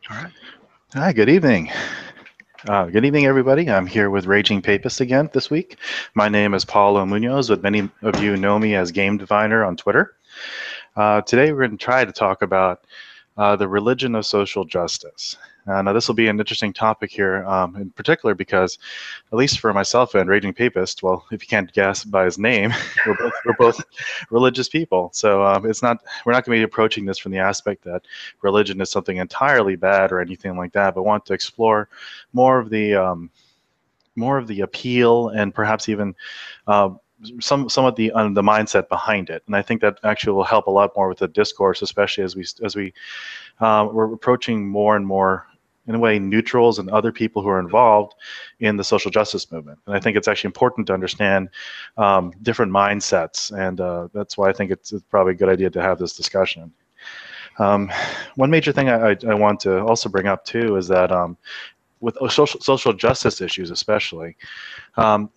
All right. Hi, good evening. Good evening, everybody. I'm here with Raging Papist again this week. My name is Paulo Munoz, but many of you know me as GameDiviner on Twitter. Today, we're going to try to talk about the religion of social justice. Now, this will be an interesting topic here, in particular because, at least for myself and Raging Papist, well, if you can't guess by his name, we're both religious people. So we're not going to be approaching this from the aspect that religion is something entirely bad or anything like that, but want to explore more of the appeal and perhaps even uh, some of the mindset behind it. And I think that actually will help a lot more with the discourse, especially as we're approaching more and more, in a way, neutrals and other people who are involved in the social justice movement. And I think it's actually important to understand different mindsets, and that's why I think it's probably a good idea to have this discussion. Um, One major thing I want to also bring up too is that with social justice issues, especially, um,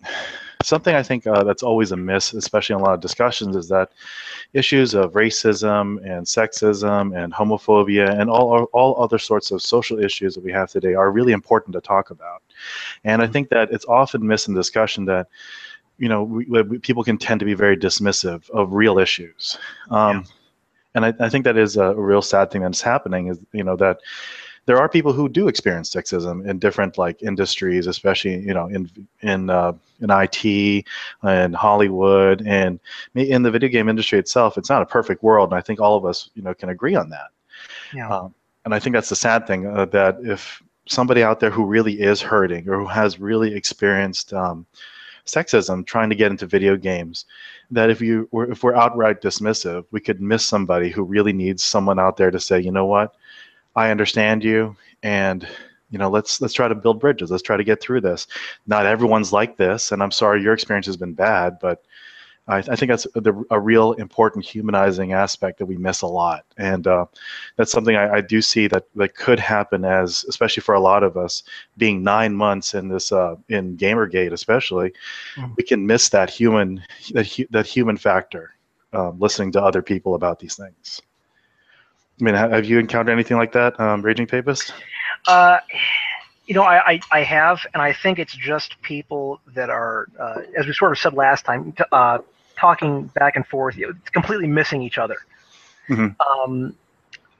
something I think that's always a miss, especially in a lot of discussions, is that issues of racism and sexism and homophobia and all other sorts of social issues that we have today are really important to talk about. And I think that it's often missed in discussion that people can tend to be very dismissive of real issues. Yeah. And I think that is a real sad thing that's happening, is that there are people who do experience sexism in different like industries, especially in IT and Hollywood and in the video game industry itself. It's not a perfect world, and I think all of us can agree on that. Yeah. And I think that's the sad thing, that if somebody out there who really is hurting or who has really experienced sexism trying to get into video games, that if we're outright dismissive, we could miss somebody who really needs someone out there to say, you know what, I understand you, and let's try to build bridges. Let's try to get through this. Not everyone's like this, and I'm sorry your experience has been bad, but I think that's a real important humanizing aspect that we miss a lot, and that's something I do see that could happen, as especially for a lot of us being 9 months in this in Gamergate, especially, Mm. we can miss that human factor, listening to other people about these things. I mean, have you encountered anything like that, Raging Papist? Uh, I have, and I think it's just people that are, as we sort of said last time, talking back and forth, it's completely missing each other. Mm-hmm. Um,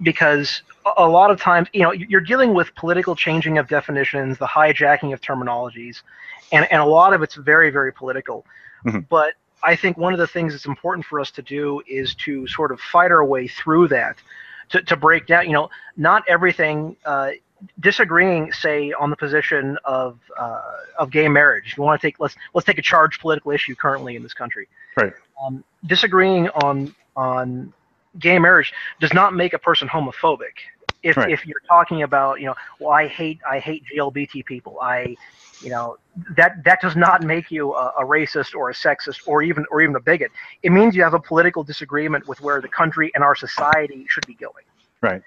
because a lot of times, you're dealing with political changing of definitions, the hijacking of terminologies, and a lot of it's very, very political. Mm-hmm. But I think one of the things that's important for us to do is to sort of fight our way through that, to break down, not everything, disagreeing, say, on the position of gay marriage. If you want to let's take a charged political issue currently in this country. Right. Disagreeing on gay marriage does not make a person homophobic. Right. If you're talking about, well, I hate GLBT people, that does not make you a racist or a sexist or even a bigot. It means you have a political disagreement with where the country and our society should be going. Right.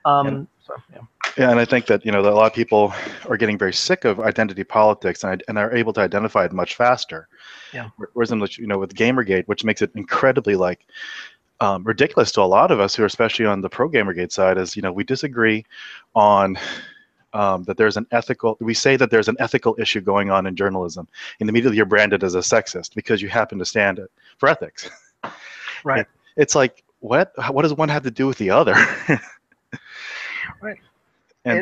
So yeah. Yeah, and I think that that a lot of people are getting very sick of identity politics and are able to identify it much faster. Yeah. Whereas with Gamergate, which makes it incredibly ridiculous to a lot of us who are especially on the pro Gamergate side, is we disagree on that there's an ethical. We say that there's an ethical issue going on in journalism, and immediately you're branded as a sexist because you happen to stand for ethics. Right. It's like, what does one have to do with the other? Right. And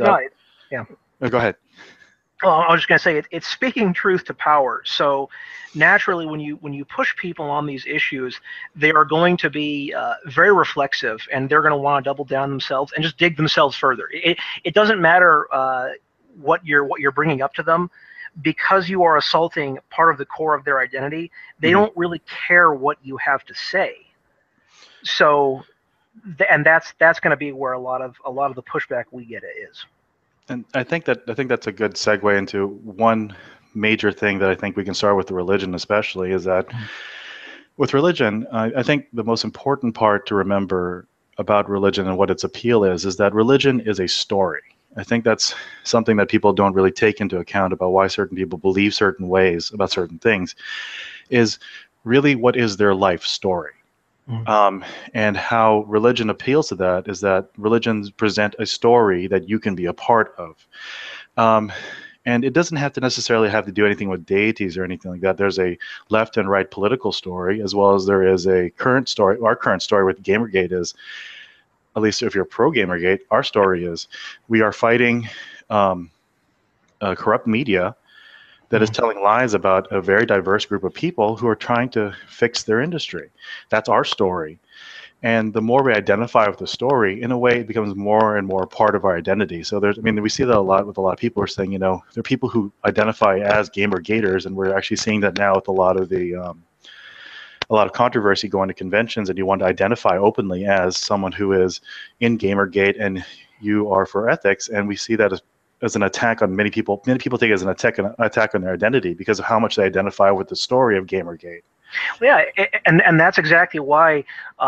yeah. Go ahead. Well, I was just going to say it's speaking truth to power. So naturally, when you push people on these issues, they are going to be very reflexive, and they're going to want to double down themselves and just dig themselves further. It doesn't matter what you're bringing up to them, because you are assaulting part of the core of their identity. They Mm-hmm. don't really care what you have to say. So, and that's going to be where a lot of the pushback we get is. And I think that's a good segue into one major thing that I think we can start with the religion, especially, is that with religion, I think the most important part to remember about religion and what its appeal is that religion is a story. I think that's something that people don't really take into account about why certain people believe certain ways about certain things, is really what is their life story. And how religion appeals to that is that religions present a story that you can be a part of. And it doesn't have to necessarily have to do anything with deities or anything like that. There's a left and right political story, as well as there is a current story. Our current story with Gamergate is, at least if you're pro Gamergate, our story is we are fighting corrupt media that is telling lies about a very diverse group of people who are trying to fix their industry. That's our story. And the more we identify with the story, in a way, it becomes more and more part of our identity. So there's, I mean, we see that a lot with a lot of people who are saying, there are people who identify as Gamergaters, and we're actually seeing that now with a lot of controversy going to conventions, and you want to identify openly as someone who is in Gamergate and you are for ethics, and we see that as an attack on many people. Many people take it as an attack on their identity because of how much they identify with the story of Gamergate. Yeah, and that's exactly why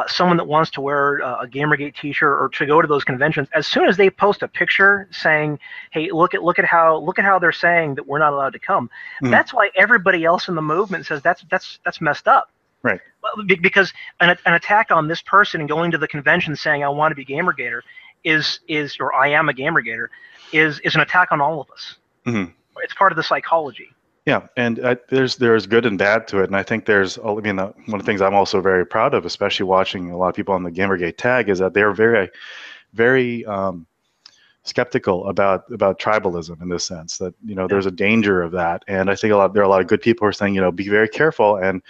someone that wants to wear a Gamergate T-shirt or to go to those conventions, as soon as they post a picture saying, "Hey, look at how they're saying that we're not allowed to come," that's why everybody else in the movement says that's messed up. Right. Because an attack on this person and going to the convention saying I want to be Gamergater is or I am a Gamergater is an attack on all of us. It's part of the psychology. Yeah, and there's good and bad to it, and I think one of the things I'm also very proud of, especially watching a lot of people on the Gamergate tag, is that they're very, very skeptical about tribalism in this sense. That there's a danger of that, and I think there are a lot of good people who are saying be very careful, and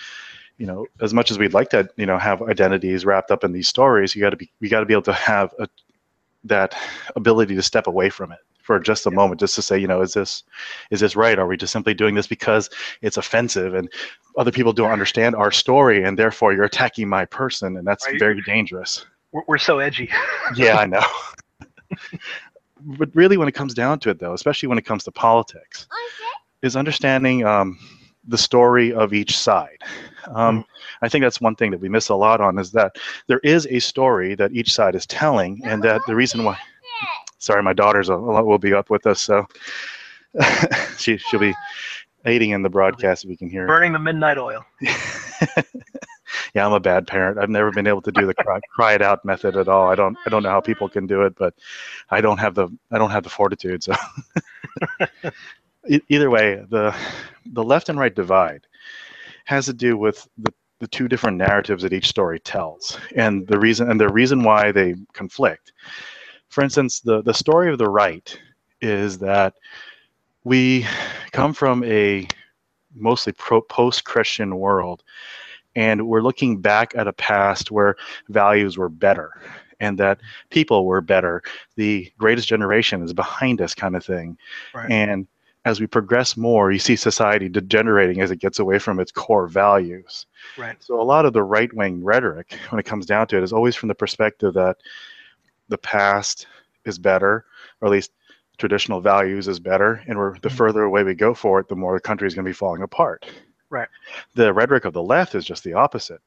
as much as we'd like to have identities wrapped up in these stories, we got to be able to have that ability to step away from it for just a moment, just to say, is this right? Are we just simply doing this because it's offensive and other people don't understand our story, and therefore you're attacking my person, and that's very dangerous. We're so edgy. Yeah, I know. But really, when it comes down to it, though, especially when it comes to politics, is understanding the story of each side. I think that's one thing that we miss a lot on, is that there is a story that each side is telling, and that the reason why. Sorry, my daughter's will be up with us, so she'll be aiding in the broadcast if we can hear. Burning the midnight oil. Yeah, I'm a bad parent. I've never been able to do the cry it out method at all. I don't know how people can do it, but I don't have the fortitude. So either way, the left and right divide has to do with the two different narratives that each story tells, and the reason why they conflict. For instance, the story of the right is that we come from a mostly post-Christian world, and we're looking back at a past where values were better and that people were better. The greatest generation is behind us, kind of thing. Right. And as we progress more, you see society degenerating as it gets away from its core values. Right. So a lot of the right-wing rhetoric, when it comes down to it, is always from the perspective that the past is better, or at least traditional values is better, and the further away we go for it, the more the country is going to be falling apart. Right. The rhetoric of the left is just the opposite.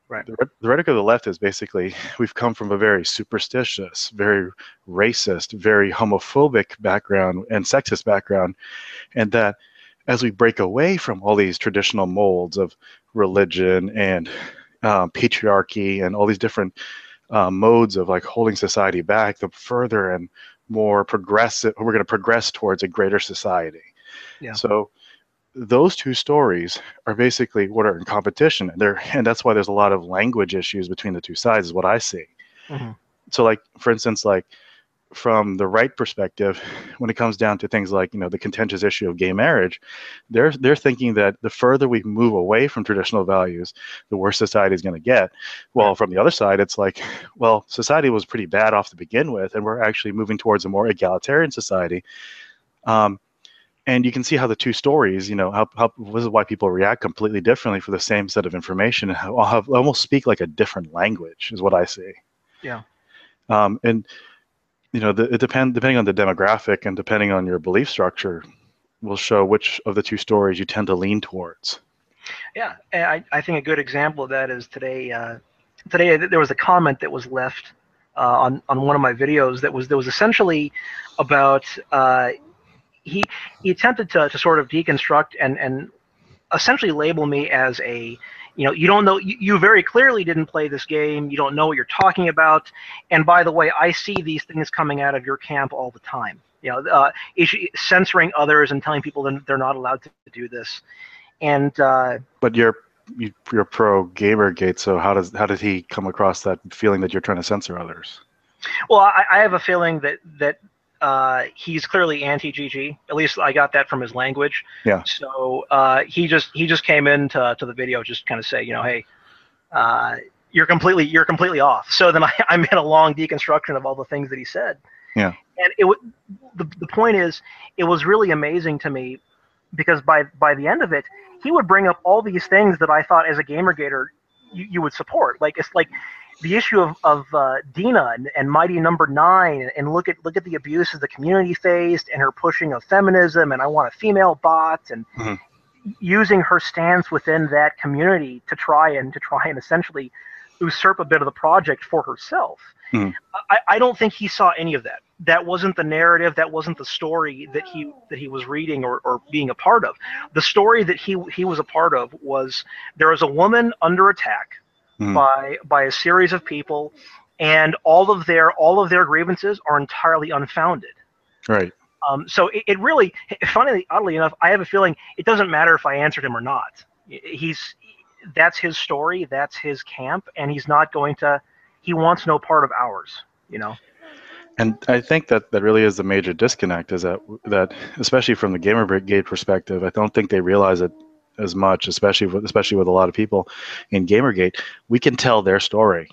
Right. The rhetoric of the left is basically, we've come from a very superstitious, very racist, very homophobic background and sexist background, and that as we break away from all these traditional molds of religion and patriarchy and all these different modes of like holding society back, the further and more progressive we're going to progress towards a greater society. Yeah. So those two stories are basically what are in competition, and that's why there's a lot of language issues between the two sides, is what I see. So, like, for instance, like from the right perspective, when it comes down to things like the contentious issue of gay marriage, they're thinking that the further we move away from traditional values, the worse society is going to get. Well, from the other side, it's like, well, society was pretty bad off to begin with, and we're actually moving towards a more egalitarian society. And you can see how the two stories, this is why people react completely differently for the same set of information, and almost speak like a different language, is what I see. Yeah. And depending on the demographic and depending on your belief structure, will show which of the two stories you tend to lean towards. Yeah, and I think a good example of that is today. Today there was a comment that was left on one of my videos that was essentially about he attempted to sort of deconstruct and essentially label me as a You don't know. You very clearly didn't play this game. You don't know what you're talking about. And by the way, I see these things coming out of your camp all the time. Censoring others and telling people that they're not allowed to do this. And but you're pro Gamergate, so how did he come across that feeling that you're trying to censor others? Well, I have a feeling that he's clearly anti-GG. At least I got that from his language. Yeah. So he just came into the video just kind of say, hey, you're completely off. So then I made a long deconstruction of all the things that he said. Yeah. And the point is, it was really amazing to me because by the end of it, he would bring up all these things that I thought as a Gamergator you would support. Like it's like the issue of Dina and Mighty Number 9, and look at the abuses the community faced, and her pushing of feminism, and I want a female bot, and using her stance within that community to try and essentially usurp a bit of the project for herself. I don't think he saw any of that. That wasn't the narrative. That wasn't the story that he was reading or being a part of. The story that he was a part of was there was a woman under attack by a series of people, and all of their grievances are entirely unfounded. Right. So it really, oddly enough, I have a feeling it doesn't matter if I answered him or not. That's his story, that's his camp, and he's not going to. He wants no part of ours. And I think that really is the major disconnect, is that especially from the Gamergate perspective, I don't think they realize it as much, especially with a lot of people in Gamergate. We can tell their story.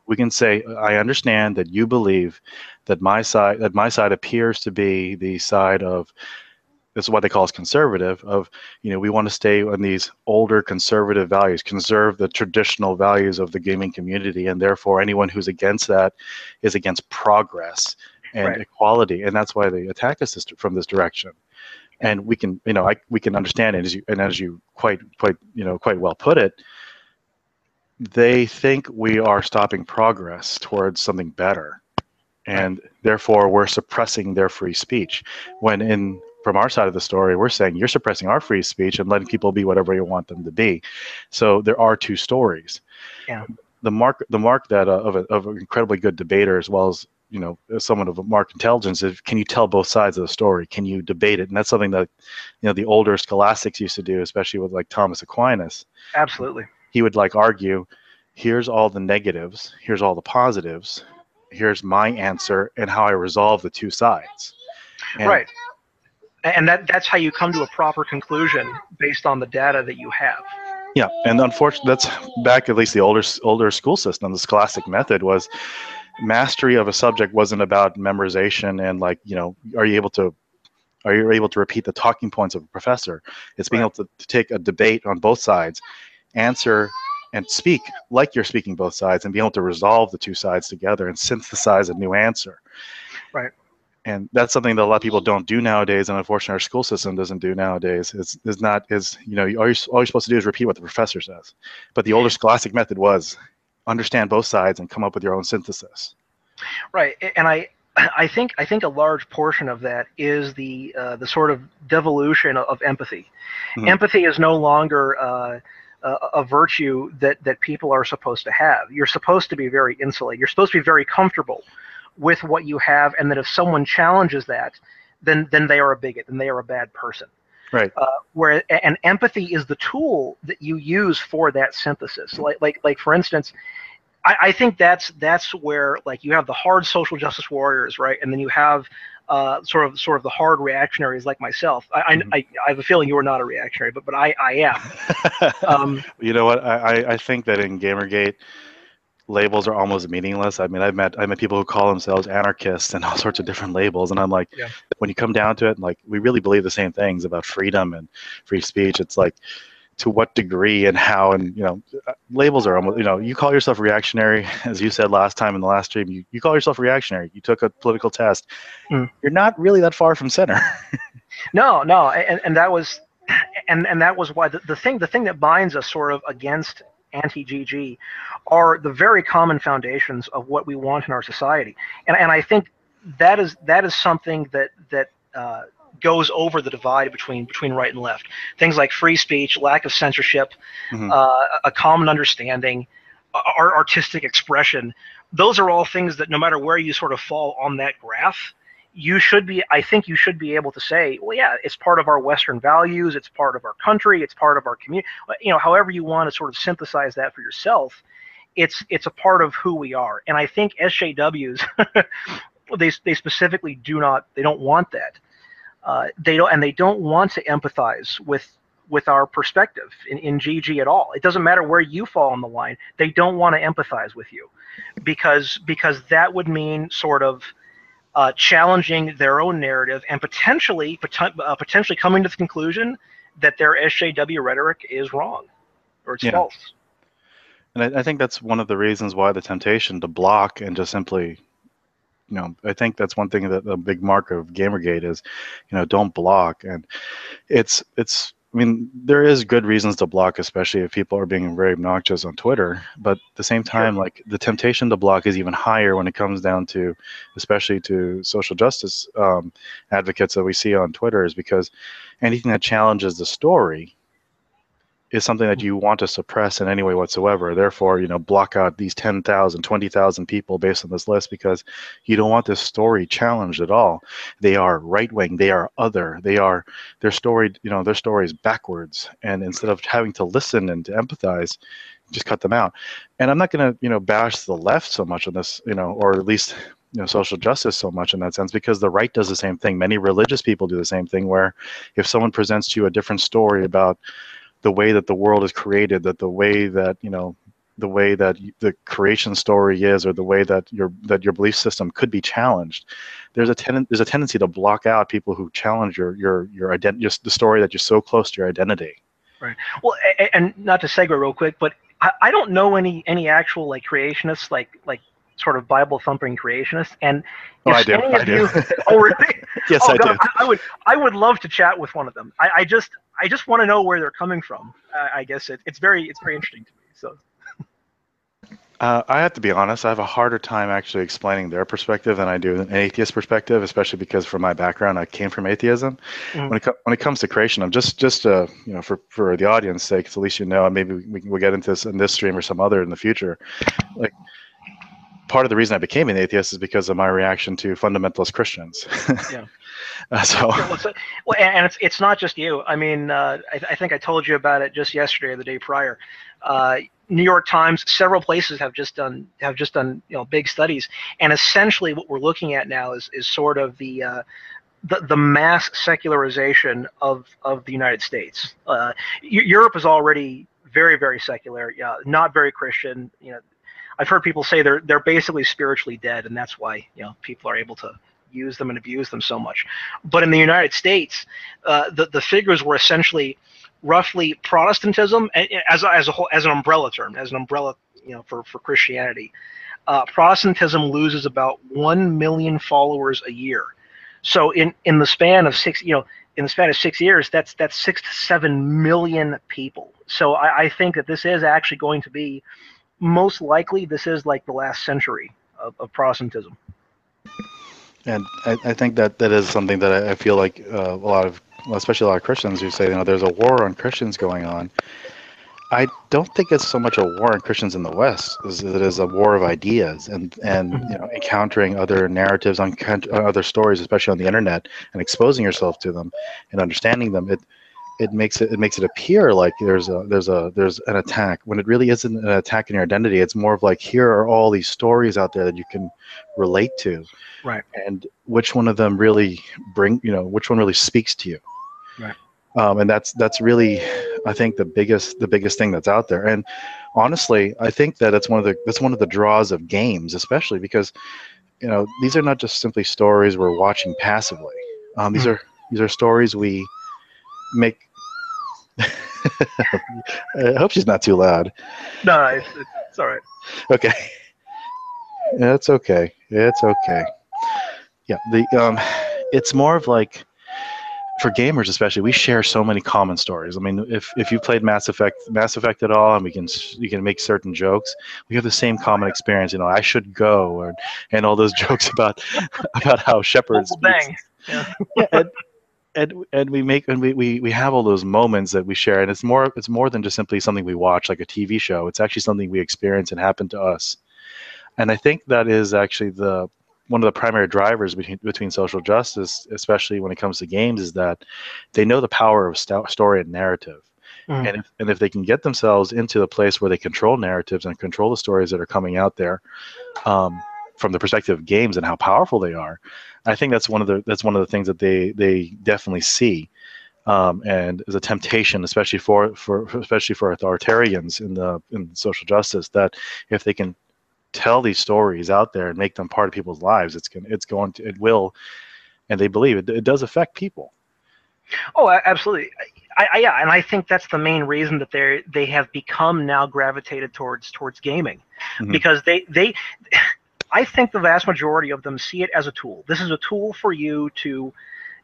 We can say, I understand that you believe that my side appears to be the side of, this is what they call us conservative, of, we want to stay on these older conservative values, conserve the traditional values of the gaming community, and therefore anyone who's against that is against progress and equality, and that's why they attack us from this direction. And we can, we can understand it, as you quite well put it. They think we are stopping progress towards something better, and therefore we're suppressing their free speech. When from our side of the story, we're saying you're suppressing our free speech and letting people be whatever you want them to be. So there are two stories. Yeah. The mark that of an incredibly good debater, as well as someone of marked intelligence, is can you tell both sides of the story? Can you debate it? And that's something that the older scholastics used to do, especially with like Thomas Aquinas. Absolutely. He would argue, here's all the negatives, here's all the positives, here's my answer and how I resolve the two sides. Right. And that's how you come to a proper conclusion based on the data that you have. Yeah, and unfortunately, that's back, at least the older school system. The scholastic method was mastery of a subject wasn't about memorization and are you able to repeat the talking points of a professor. It's being able to take a debate on both sides, answer and speak like you're speaking both sides, and be able to resolve the two sides together and synthesize a new answer. Right. And that's something that a lot of people don't do nowadays, and unfortunately our school system doesn't do nowadays. All you're supposed to do is repeat what the professor says. But the older scholastic method was understand both sides and come up with your own synthesis. Right. And I think a large portion of that is the sort of devolution of empathy. Empathy is no longer a virtue that people are supposed to have. You're supposed to be very insulated. You're supposed to be very comfortable with what you have, and that if someone challenges that, then they are a bigot, and they are a bad person. Right. And empathy is the tool that you use for that synthesis. Like for instance, I think that's where you have the hard social justice warriors, right, and then you have sort of the hard reactionaries like myself. I have a feeling you are not a reactionary, but I am. You know what? I think that in Gamergate, labels are almost meaningless. I mean, I've met people who call themselves anarchists and all sorts of different labels, and I'm like, when you come down to it, we really believe the same things about freedom and free speech. It's to what degree and how, and labels are almost, you call yourself reactionary, as you said last time in the last stream, you call yourself reactionary. You took a political test. You're not really that far from center. No, and that was why the thing that binds us sort of against anti-GG are the very common foundations of what we want in our society, and I think that is something that goes over the divide between right and left. Things like free speech, lack of censorship, a common understanding, artistic expression. Those are all things that no matter where you sort of fall on that graph, I think you should be able to say, well, yeah, it's part of our Western values, it's part of our country, it's part of our community. However you want to sort of synthesize that for yourself, it's a part of who we are. And I think SJWs, they specifically don't want that. They don't want to empathize with our perspective in GG at all. It doesn't matter where you fall on the line. They don't want to empathize with you because that would mean sort of challenging their own narrative and potentially coming to the conclusion that their SJW rhetoric is wrong or it's false. And I think that's one of the reasons why the temptation to block and just simply, I think that's one thing that the big mark of Gamergate is, don't block. And I mean, there is good reasons to block, especially if people are being very obnoxious on Twitter. But at the same time, like the temptation to block is even higher when it comes down to, especially to social justice advocates that we see on Twitter, is because anything that challenges the story is something that you want to suppress in any way whatsoever. Therefore, block out these 10,000, 20,000 people based on this list because you don't want this story challenged at all. They are right-wing. They are other. Their story is backwards. And instead of having to listen and to empathize, just cut them out. And I'm not going to, bash the left so much on this, or at least social justice so much in that sense, because the right does the same thing. Many religious people do the same thing, where if someone presents to you a different story about the way that the world is created, that the way that the creation story is, or the way that your belief system could be challenged, there's a tendency to block out people who challenge your identity, just the story that you're so close to your identity. Right. Well, and not to segue real quick, but I don't know any actual creationists like sort of Bible thumping creationists. And I do. Oh, really? Yes, I do. I would love to chat with one of them. I just want to know where they're coming from. I guess it's very interesting to me. So. I have to be honest. I have a harder time actually explaining their perspective than I do an atheist perspective, especially because from my background, I came from atheism. Mm-hmm. When it comes to creation, I'm just for the audience sake, at least and maybe we'll get into this in this stream or some other in the future. Part of the reason I became an atheist is because of my reaction to fundamentalist Christians. Yeah. And it's not just you. I mean, I think I told you about it just yesterday or the day prior. New York Times, several places have just done big studies, and essentially what we're looking at now is sort of the mass secularization of the United States. Europe is already very, very secular, not very Christian. I've heard people say they're basically spiritually dead, and that's why people are able to use them and abuse them so much. But in the United States, the figures were essentially roughly Protestantism as a whole, as an umbrella term, for Christianity. Protestantism loses about 1 million followers a year. So in the span of 6 years, that's 6 to 7 million people. So I think that this is actually going to be, most likely, this is like the last century of Protestantism. And I think that is something that I feel like especially a lot of Christians who say, there's a war on Christians going on. I don't think it's so much a war on Christians in the West as it is a war of ideas and encountering other narratives, on other stories, especially on the internet, and exposing yourself to them and understanding them. It makes it appear like there's an attack when it really isn't an attack in your identity. It's more of like, here are all these stories out there that you can relate to, right? And which one of them really which one really speaks to you, right? And that's really, I think, the biggest thing that's out there. And honestly, I think that that's one of the draws of games, especially because these are not just simply stories we're watching passively. These are stories we make. I hope she's not too loud. No, it's all right. Okay. Yeah, it's okay. It's okay. Yeah, it's more of like, for gamers especially, we share so many common stories. I mean, if you played Mass Effect at all, and you can make certain jokes, we have the same common experience. I should go, and all those jokes about how Shepard speaks. Bang. Yeah. Yeah, and we have all those moments that we share, and it's more than just simply something we watch like a TV show. It's actually something we experience and happened to us. And I think that is actually the one of the primary drivers between social justice, especially when it comes to games, is that they know the power of story and narrative. Mm. And if they can get themselves into a place where they control narratives and control the stories that are coming out there, from the perspective of games and how powerful they are, I think that's one of the things that they definitely see, and is a temptation, especially for authoritarians in social justice, that if they can tell these stories out there and make them part of people's lives, it will, and they believe it does affect people. Oh, absolutely. Yeah, and I think that's the main reason that they have become now gravitated towards gaming, Mhm. because I think the vast majority of them see it as a tool. This is a tool for you to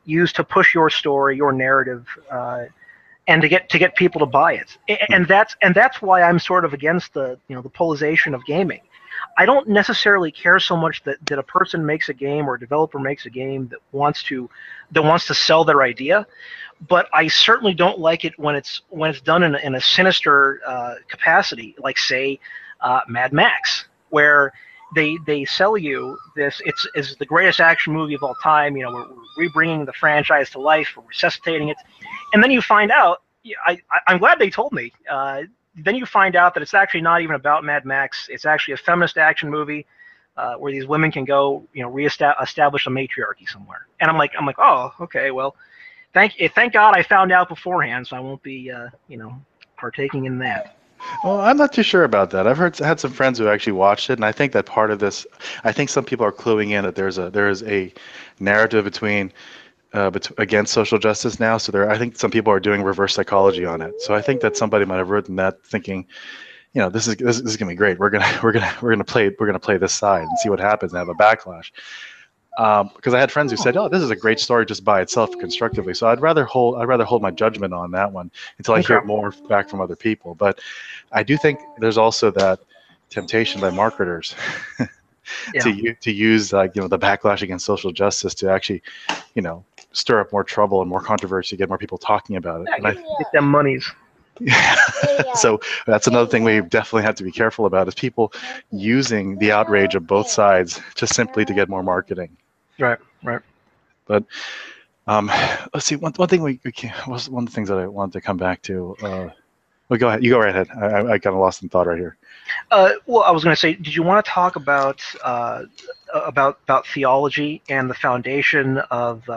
use to push your story, your narrative, and to get people to buy it. And that's why I'm sort of against the polarization of gaming. I don't necessarily care so much that a person makes a game or a developer makes a game that wants to sell their idea, but I certainly don't like it when it's done in a sinister capacity, like say Mad Max, where they sell you this. It's the greatest action movie of all time. We're rebringing the franchise to life, we're resuscitating it, and then you find out. I'm glad they told me. Then you find out that it's actually not even about Mad Max. It's actually a feminist action movie where these women can go, establish a matriarchy somewhere. And I'm like, oh, okay, well, thank God I found out beforehand, so I won't be, partaking in that. Well, I'm not too sure about that. I've had some friends who actually watched it, and I think that part of this, I think some people are cluing in that there is a narrative against social justice now. So I think some people are doing reverse psychology on it. So I think that somebody might have written that thinking, this is gonna be great. We're gonna play this side and see what happens and have a backlash. Because I had friends who said, "Oh, this is a great story just by itself, constructively." So I'd rather hold my judgment on that one until I hear more back from other people. But I do think there's also that temptation by marketers to use the backlash against social justice to actually, stir up more trouble and more controversy, get more people talking about it. Yeah, get them monies. So that's another thing we definitely have to be careful about, is people using the outrage of both sides just simply to get more marketing. Right. But let's see. One thing was one of the things that I wanted to come back to. Well, go ahead. You go right ahead. I kind of lost in thought right here. Well, I was going to say, did you want to talk about theology and the foundation of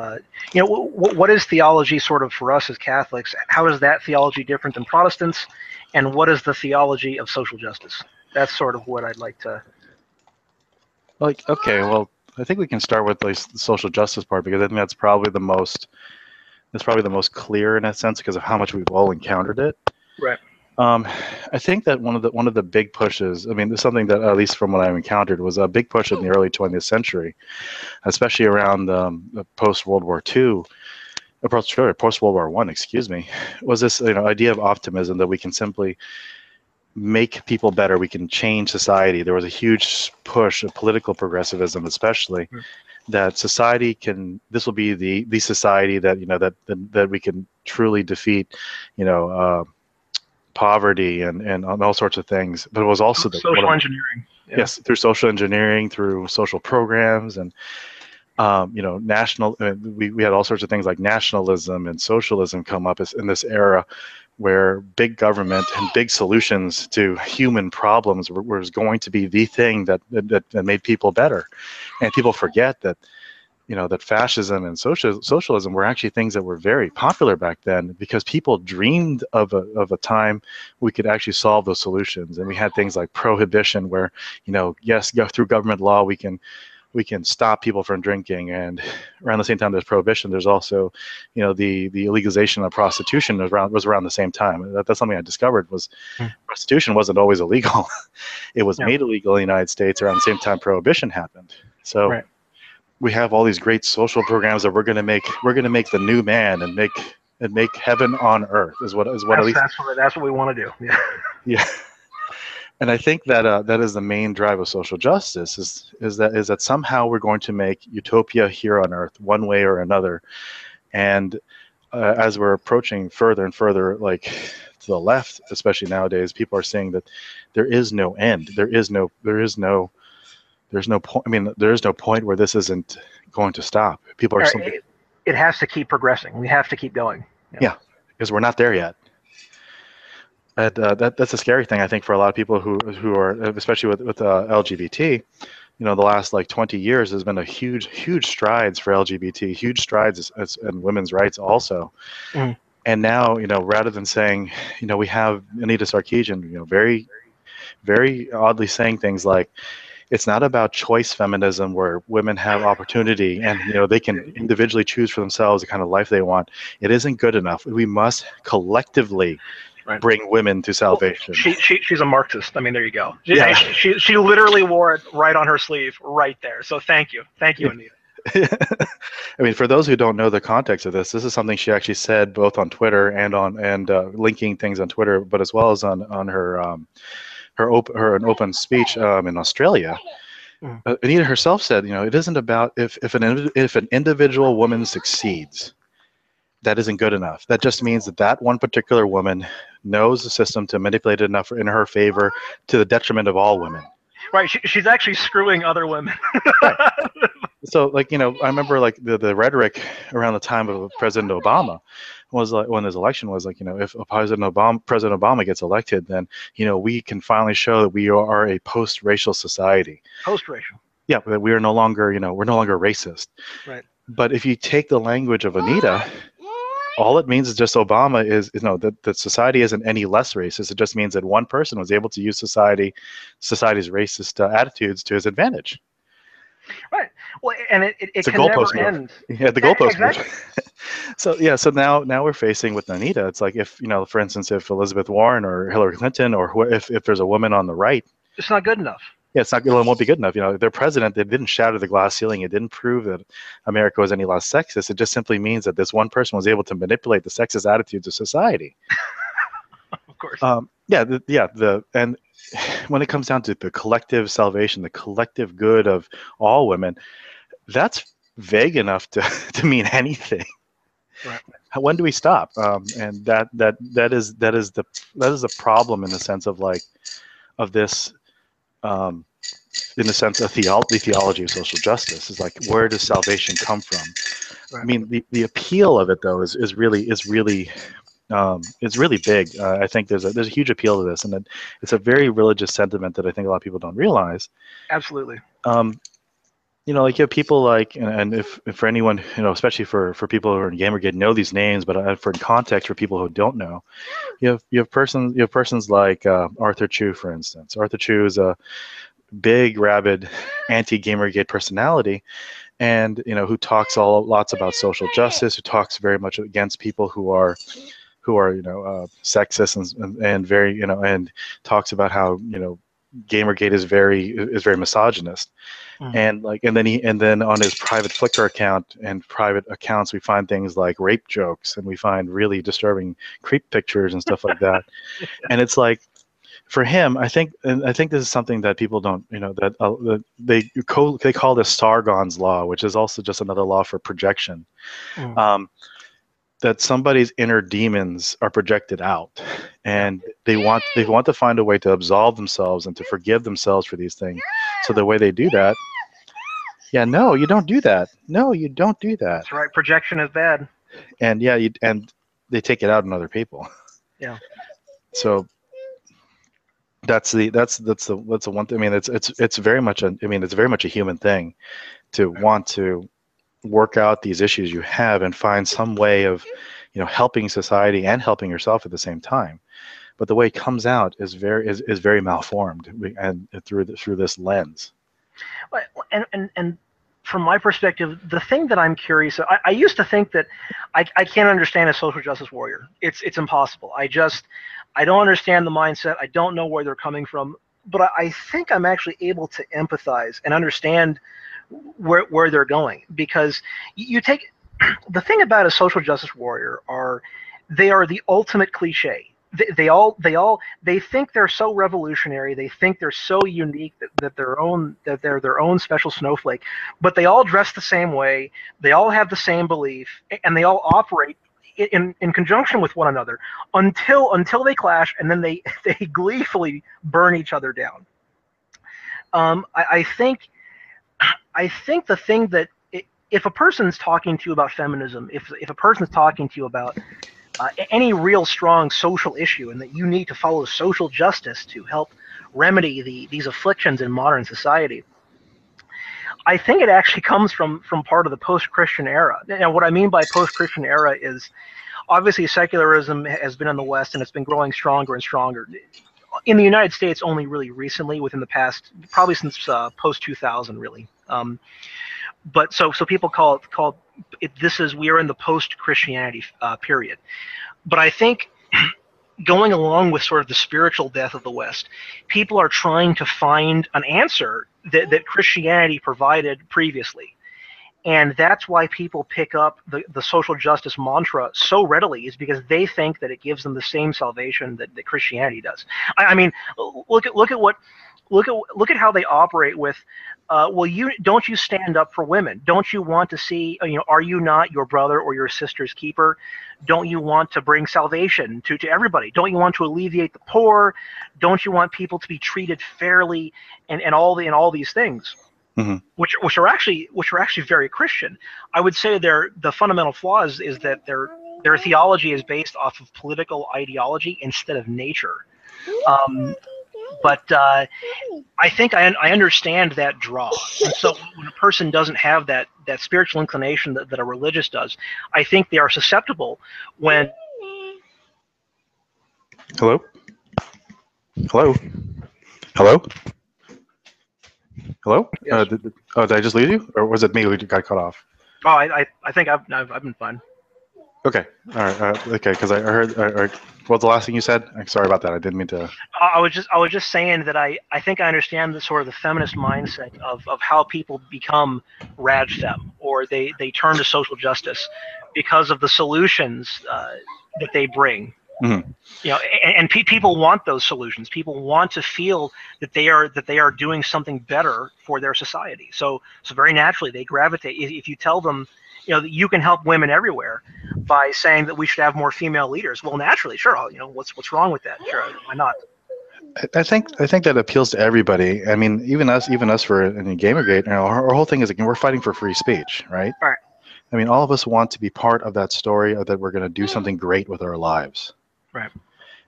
what is theology sort of for us as Catholics? How is that theology different than Protestants, and what is the theology of social justice? That's sort of what I'd like to. Okay, well, I think we can start with the social justice part, because I think that's probably the most clear in a sense, because of how much we've all encountered it. Right. I think that one of the big pushes, I mean, there's something that, at least from what I've encountered, was a big push in the early 20th century, especially around post World War II, post World War I, excuse me, was this idea of optimism that we can simply make people better, we can change society. There was a huge push of political progressivism, especially, that society this will be the society that that we can truly defeat, poverty and all sorts of things. But it was also social engineering. Yeah. Yes, through social engineering, through social programs, and national. We had all sorts of things like nationalism and socialism come up in this era, where big government and big solutions to human problems was going to be the thing that made people better. And people forget that that fascism and socialism were actually things that were very popular back then, because people dreamed of a time we could actually solve those solutions. And we had things like prohibition, where yes, through government law we can stop people from drinking. And around the same time there's prohibition, there's also the legalization of prostitution was around the same time. That's something I discovered, was prostitution wasn't always illegal. It was made illegal in the United States around the same time prohibition happened. So right. We have all these great social programs that we're going to make the new man and make heaven on earth is what at least that's what we want to do. Yeah. Yeah. And I think that that is the main drive of social justice, is that somehow we're going to make utopia here on earth one way or another. And as we're approaching further and further, like to the left, especially nowadays, people are saying that there is no end. There's no point. I mean, there is no point where this isn't going to stop. People are simply. It has to keep progressing. We have to keep going. Yeah, because we're not there yet. And that's a scary thing, I think, for a lot of people who are, especially with LGBT. You know, the last like 20 years has been a huge strides for LGBT, huge strides in women's rights also. Mm. And now, you know, rather than saying, you know, we have Anita Sarkeesian, you know, very, very oddly saying things like, it's not about choice feminism where women have opportunity and, you know, they can individually choose for themselves the kind of life they want. It isn't good enough. We must collectively bring women to salvation. Well, she's a Marxist. I mean, there you go. She literally wore it right on her sleeve, right there. So thank you, Anita. I mean, for those who don't know the context of this is something she actually said both on Twitter and linking things on Twitter, but as well as on her an open speech in Australia. Anita herself said, you know, it isn't about if an individual woman succeeds, that isn't good enough. That just means that one particular woman knows the system to manipulate it enough in her favor to the detriment of all women. Right. She's actually screwing other women. Right. So, like, you know, I remember like the rhetoric around the time of President Obama was like, when his election was like, you know, if President Obama gets elected, then, you know, we can finally show that we are a post-racial society. Post-racial. Yeah, that we are no longer, you know, we're no longer racist. Right. But if you take the language of Anita, all it means is just Obama is, you know, that society isn't any less racist. It just means that one person was able to use society's racist attitudes to his advantage. Right. Well, and it can never end. Yeah, the goalpost exactly. move. So now we're facing with Anita. It's like if, you know, for instance, if Elizabeth Warren or Hillary Clinton or if there's a woman on the right, it's not good enough. Yeah, it won't be good enough. You know, their president, they didn't shatter the glass ceiling. It didn't prove that America was any less sexist. It just simply means that this one person was able to manipulate the sexist attitudes of society. Of course. And when it comes down to the collective salvation, the collective good of all women, that's vague enough to mean anything. Right. When do we stop? And that is the problem in the sense of like of this. In the sense of the theology of social justice is like, where does salvation come from? Right. I mean, the appeal of it though is really big. I think there's a huge appeal to this, and it's a very religious sentiment that I think a lot of people don't realize. Absolutely. You know, like you have people like, and if for anyone, you know, especially for people who are in Gamergate know these names, but for context for people who don't know, you have persons like Arthur Chu, for instance. Arthur Chu is a big, rabid, anti-Gamergate personality, and you know, who talks lots about social justice, who talks very much against people who are you know sexist and very, you know, and talks about how, you know, Gamergate is very misogynist. Mm-hmm. And then on his private Flickr account and private accounts, we find things like rape jokes, and we find really disturbing creep pictures and stuff like that. And it's like, for him, I think this is something that people don't, you know, that they call this Sargon's law, which is also just another law for projection. Mm. That somebody's inner demons are projected out, and they want to find a way to absolve themselves and to forgive themselves for these things. So the way they do that, no, you don't do that. No, you don't do that. That's right. Projection is bad. And and they take it out on other people. Yeah. So that's the one thing. I mean, it's very much a human thing to want to work out these issues you have and find some way of, you know, helping society and helping yourself at the same time. But the way it comes out is very malformed, and through this lens. And from my perspective, the thing that I'm curious, I used to think that I can't understand a social justice warrior. It's impossible. I don't understand the mindset. I don't know where they're coming from. But I think I'm actually able to empathize and understand where they're going, because you take the thing about a social justice warrior they are the ultimate cliche. they think they're so revolutionary. They think they're so unique that they're their own special snowflake. But they all dress the same way. They all have the same belief, and they all operate in conjunction with one another until they clash, and then they gleefully burn each other down. I think the thing that if a person's talking to you about feminism, if a person's talking to you about any real strong social issue, and that you need to follow social justice to help remedy these afflictions in modern society, I think it actually comes from part of the post-Christian era. Now, what I mean by post-Christian era is obviously secularism has been in the West, and it's been growing stronger and stronger. In the United States, only really recently, within the past, probably since post-2000, really. But so people call it we are in the post-Christianity period. But I think going along with sort of the spiritual death of the West, people are trying to find an answer that Christianity provided previously. And that's why people pick up the social justice mantra so readily, is because they think that it gives them the same salvation that Christianity does. I mean, look at how they operate with, well, don't you stand up for women? Don't you want to see, are you not your brother or your sister's keeper? Don't you want to bring salvation to everybody? Don't you want to alleviate the poor? Don't you want people to be treated fairly, and all these things? Mm-hmm. which are actually very Christian. I would say the fundamental flaw is that their theology is based off of political ideology instead of nature. But I think I understand that draw. And so when a person doesn't have that spiritual inclination that a religious does, I think they are susceptible when. Hello? Hello? Hello? Hello? Yes. Did I just leave you, or was it me who got cut off? Oh, I think I've been fine. Okay. All right. Okay. Because I heard. What was the last thing you said? I'm sorry about that. I didn't mean to. I was just saying that I think I understand the sort of the feminist mindset of how people become ragfem, or they turn to social justice because of the solutions that they bring. Mm-hmm. And people want those solutions. People want to feel that they are doing something better for their society. So very naturally they gravitate. If you tell them, that you can help women everywhere by saying that we should have more female leaders, well, naturally, sure. What's wrong with that? Sure, why not? I think that appeals to everybody. I mean, even us for in Gamergate, our whole thing is we're fighting for free speech, right? Right. I mean, all of us want to be part of that story, or that we're going to do something great with our lives. Right.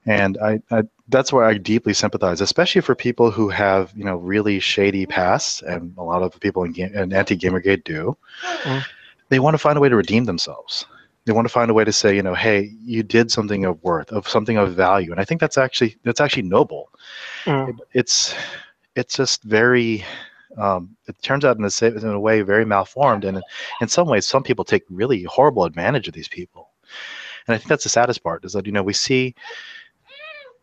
And I that's where I deeply sympathize, especially for people who have, really shady pasts, and a lot of the people in anti-Gamergate do. Mm. They want to find a way to redeem themselves. They want to find a way to say, hey, you did something of worth, of something of value. And I think that's actually noble. Mm. It's just very, it turns out in a way very malformed. And in some ways, some people take really horrible advantage of these people. And I think that's the saddest part, is that, we see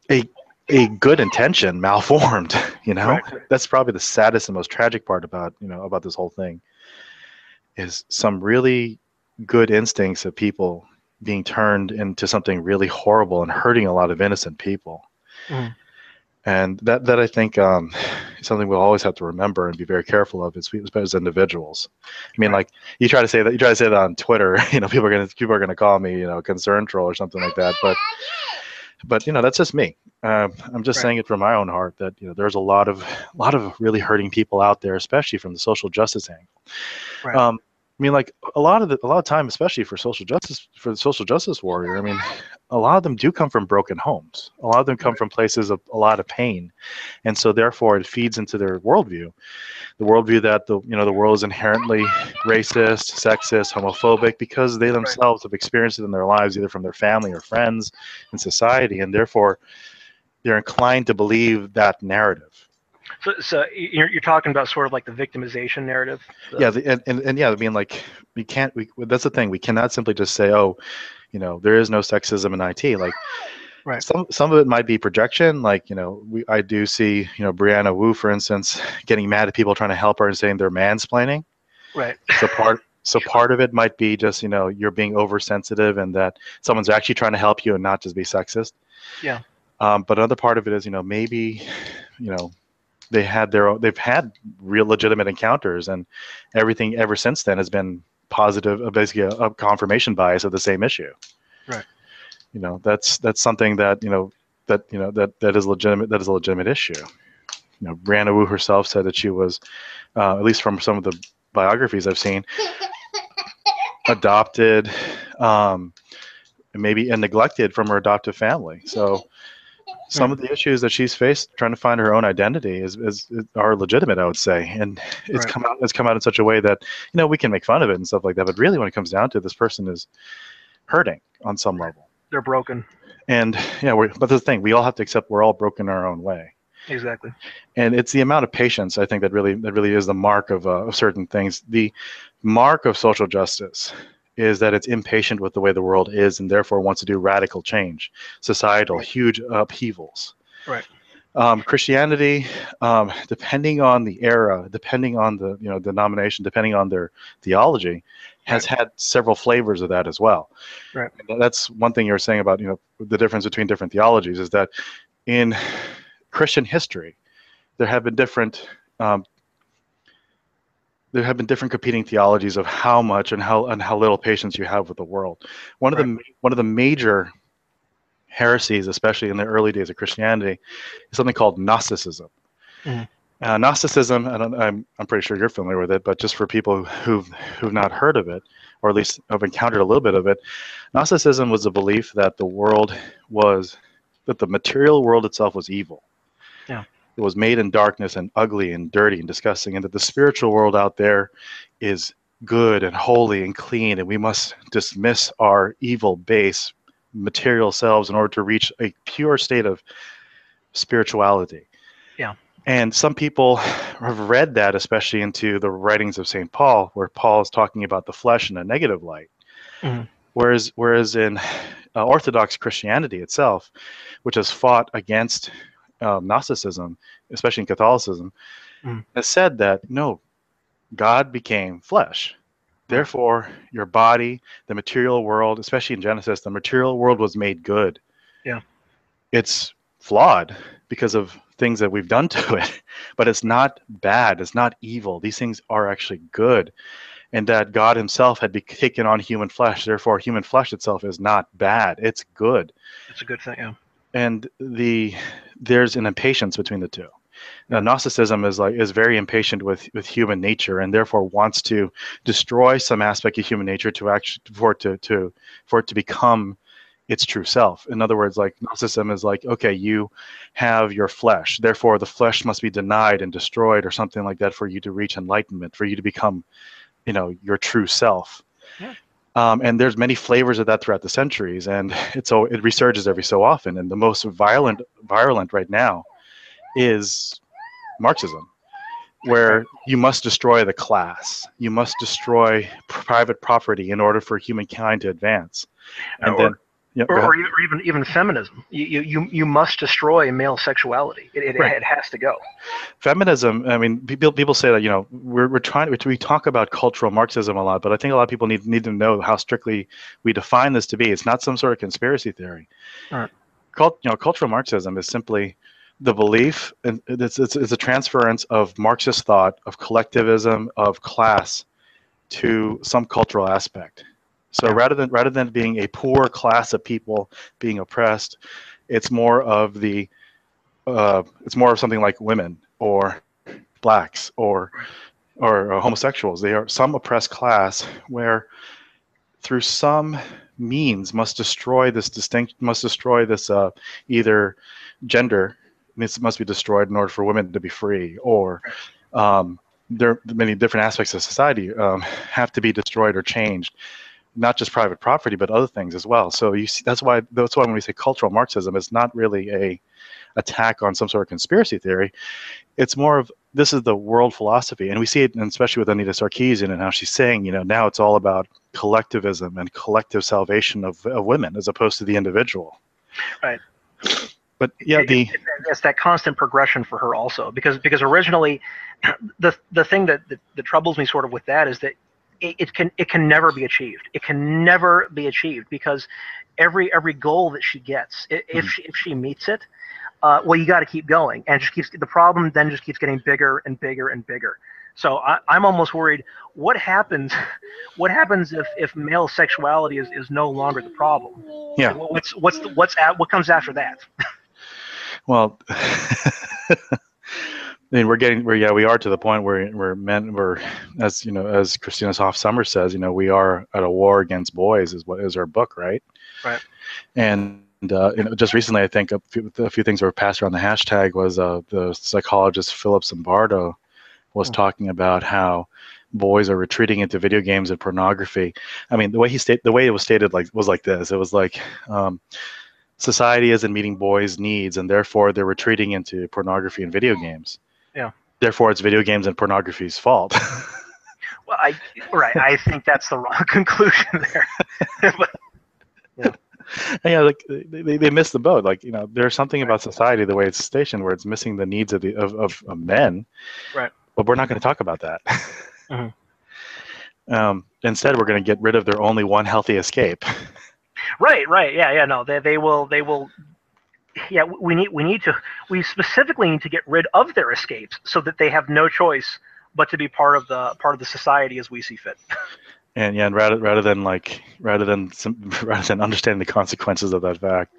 a good intention malformed, Right. That's probably the saddest and most tragic part about this whole thing, is some really good instincts of people being turned into something really horrible and hurting a lot of innocent people. Mm. And that I think is something we'll always have to remember and be very careful of as individuals. I mean, right. Like you try to say that on Twitter, people are gonna call me, a concern troll or something like that. But that's just me. I'm just right. saying it from my own heart that there's a lot of really hurting people out there, especially from the social justice angle. Right. I mean, like a lot of time, especially for the social justice warrior. I mean, a lot of them do come from broken homes. A lot of them come from places of a lot of pain, and so therefore it feeds into their worldview, the worldview that the world is inherently racist, sexist, homophobic, because they themselves have experienced it in their lives, either from their family or friends in society, and therefore they're inclined to believe that narrative. So you're talking about sort of like the victimization narrative. So. Yeah, and yeah, I mean, like that's the thing. We cannot simply just say, oh, there is no sexism in IT. Like, right. Some of it might be projection. Like, I do see, Brianna Wu, for instance, getting mad at people trying to help her and saying they're mansplaining. Right. So part of it might be just, you're being oversensitive and that someone's actually trying to help you and not just be sexist. Yeah. But another part of it is, maybe, they've had real legitimate encounters, and everything ever since then has been positive, basically a confirmation bias of the same issue. Right. That's something that, that is legitimate. That is a legitimate issue. Brianna Wu herself said that she was, at least from some of the biographies I've seen, adopted, maybe and neglected from her adoptive family. So some of the issues that she's faced trying to find her own identity are legitimate, I would say, and it's come out in such a way that we can make fun of it and stuff like that, but really when it comes down to it, this person is hurting on some level. They're broken. And but the thing, we all have to accept we're all broken our own way. Exactly. And it's the amount of patience, I think, that really is the mark of certain things. The mark of social justice is that it's impatient with the way the world is and therefore wants to do radical change, societal, huge upheavals. Right. Christianity, depending on the era, depending on the denomination, depending on their theology, has had several flavors of that as well. Right. And that's one thing you were saying about the difference between different theologies is that in Christian history, there have been different competing theologies of how much and how little patience you have with the world. One of the major heresies, especially in the early days of Christianity, is something called Gnosticism. Mm-hmm. Gnosticism, and I'm pretty sure you're familiar with it, but just for people who've not heard of it, or at least have encountered a little bit of it, Gnosticism was the belief that the material world itself was evil. Yeah. It was made in darkness and ugly and dirty and disgusting, and that the spiritual world out there is good and holy and clean, and we must dismiss our evil base material selves in order to reach a pure state of spirituality. Yeah. And some people have read that, especially into the writings of St. Paul, where Paul is talking about the flesh in a negative light. Mm-hmm. Whereas in Orthodox Christianity itself, which has fought against Gnosticism, especially in Catholicism, has said that no, God became flesh. Therefore, your body, the material world, especially in Genesis, the material world was made good. Yeah. It's flawed because of things that we've done to it, but it's not bad. It's not evil. These things are actually good. And that God himself had taken on human flesh. Therefore, human flesh itself is not bad. It's good. It's a good thing, yeah. And there's an impatience between the two. Now, Gnosticism is very impatient with human nature, and therefore wants to destroy some aspect of human nature for it to become its true self. In other words, like Gnosticism is like, okay, you have your flesh, therefore the flesh must be denied and destroyed, or something like that, for you to reach enlightenment, for you to become, your true self. Yeah. And there's many flavors of that throughout the centuries, and it resurges every so often. And the most virulent right now is Marxism, where you must destroy the class, you must destroy private property in order for humankind to advance. And or even feminism. You must destroy male sexuality. It has to go. Feminism. I mean, people say that we talk about cultural Marxism a lot, but I think a lot of people need to know how strictly we define this to be. It's not some sort of conspiracy theory. Right. Cultural Marxism is simply the belief, and it's a transference of Marxist thought, of collectivism, of class, to some cultural aspect. So rather than being a poor class of people being oppressed, it's more of something like women or blacks or homosexuals. They are some oppressed class where, through some means, must destroy this either gender. It must be destroyed in order for women to be free, or there are many different aspects of society have to be destroyed or changed. Not just private property, but other things as well. So you see, that's why when we say cultural Marxism, it's not really a attack on some sort of conspiracy theory. It's more of, this is the world philosophy, and we see it, and especially with Anita Sarkeesian and how she's saying, now it's all about collectivism and collective salvation of women as opposed to the individual. Right. But it's that constant progression for her also, because originally, the thing that troubles me sort of with that is that it can never be achieved. It can never be achieved because every goal that she gets, if she meets it, well, you got to keep going, and it just keeps the problem then just keeps getting bigger and bigger and bigger. So I'm almost worried. What happens? What happens if male sexuality is no longer the problem? Yeah. Like, what comes after that? Well, I mean, we are to the point where we're, as you know, as Christina Hoff Sommers says, we are at a war against boys, is what is her book, right? Right. And just recently, I think a few things were passed around the hashtag was the psychologist Philip Zimbardo was talking about how boys are retreating into video games and pornography. I mean, the way it was stated was like this. It was like society isn't meeting boys' needs, and therefore they're retreating into pornography and video games. Yeah. Therefore, it's video games and pornography's fault. Well, I think that's the wrong conclusion there. But, yeah. Yeah, like they missed the boat. Like there's something about society, the way it's stationed, where it's missing the needs of men. Right. But we're not going to talk about that. Instead, we're going to get rid of their only one healthy escape. Right. Yeah. No, they will. Yeah, we specifically need to get rid of their escapes so that they have no choice but to be part of the society as we see fit. And yeah, and rather than understanding the consequences of that fact.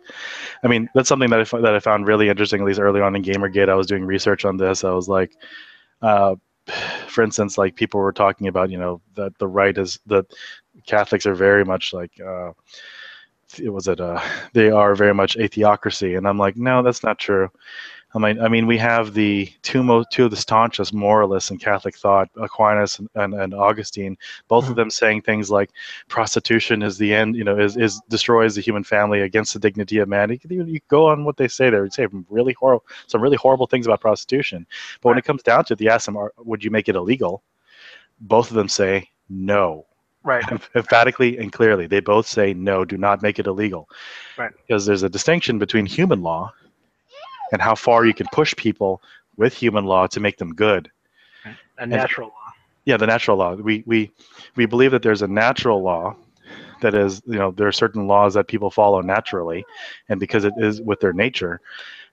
I mean, that's something that I found really interesting. At least early on in Gamergate, I was doing research on this. I was like, for instance, like people were talking about, that the right is that Catholics are very much like, they are very much a theocracy, and I'm like, no, that's not true. I mean, we have the two of the staunchest moralists in Catholic thought, Aquinas and Augustine, both of them saying things like prostitution is the end, is destroys the human family, against the dignity of man. You go on what they say there, say some really horrible things about prostitution. But when it comes down to it, you ask them, would you make it illegal? Both of them say no. Right. Emphatically and clearly, they both say no, do not make it illegal. Right. Because there's a distinction between human law and how far you can push people with human law to make them good. A natural law. Yeah, the natural law. We believe that there's a natural law that is, there are certain laws that people follow naturally, and because it is with their nature.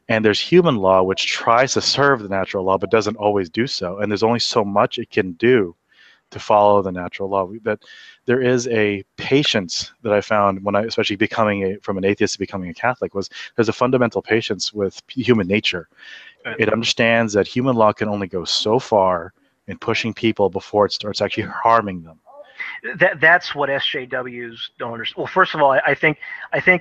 And there's human law, which tries to serve the natural law, but doesn't always do so. And there's only so much it can do to follow the natural law. That there is a patience that I found when especially from an atheist to becoming a Catholic, there's a fundamental patience with human nature. Right. It understands that human law can only go so far in pushing people before it starts actually harming them. That's what SJWs don't understand. Well, first of all, I think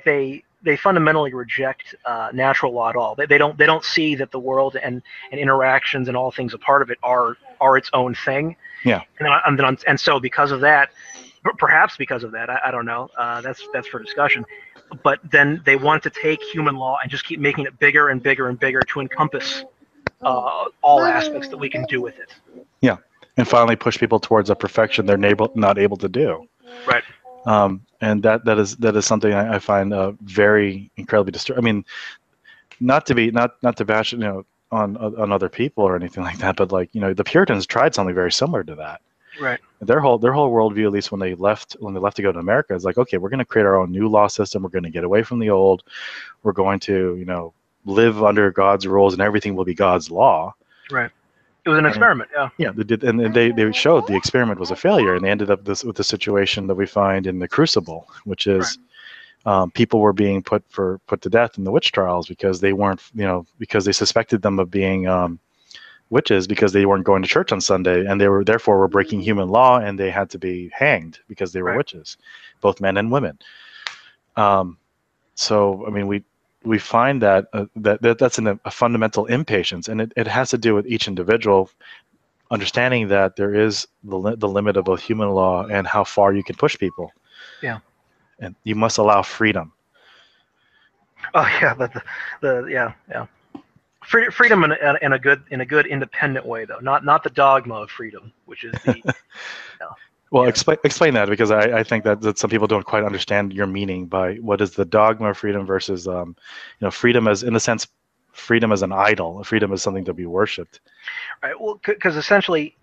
they fundamentally reject natural law at all. They don't see that the world and interactions and all things a part of it are its own thing. Yeah. And so because of that, perhaps because of that, I don't know. That's for discussion. But then they want to take human law and just keep making it bigger and bigger and bigger to encompass all aspects that we can do with it. Yeah, and finally push people towards a perfection they're not able to do. Right. And that is something I find very incredibly disturbing. I mean, not to bash on other people or anything like that, but the Puritans tried something very similar to that. Right. Their whole worldview, at least when they left to go to America, is like, okay, we're going to create our own new law system. We're going to get away from the old. We're going to live under God's rules, and everything will be God's law. Right. It was an experiment. Yeah. Yeah. They did, and they showed the experiment was a failure, and they ended up with the situation that we find in the Crucible, which is. Right. People were being put to death in the witch trials because they weren't, because they suspected them of being witches because they weren't going to church on Sunday, and they were breaking human law, and they had to be hanged because they were witches, both men and women. So I mean, we find that that's a fundamental impatience, and it has to do with each individual understanding that there is the limit of both human law and how far you can push people. Yeah. And you must allow freedom. Oh yeah, yeah. Freedom in a good independent way, though, not the dogma of freedom, which is the. Well, yeah. Explain that, because I think that some people don't quite understand your meaning by what is the dogma of freedom versus freedom as, in a sense, freedom as an idol. Freedom as something to be worshipped. Right. Well, because essentially,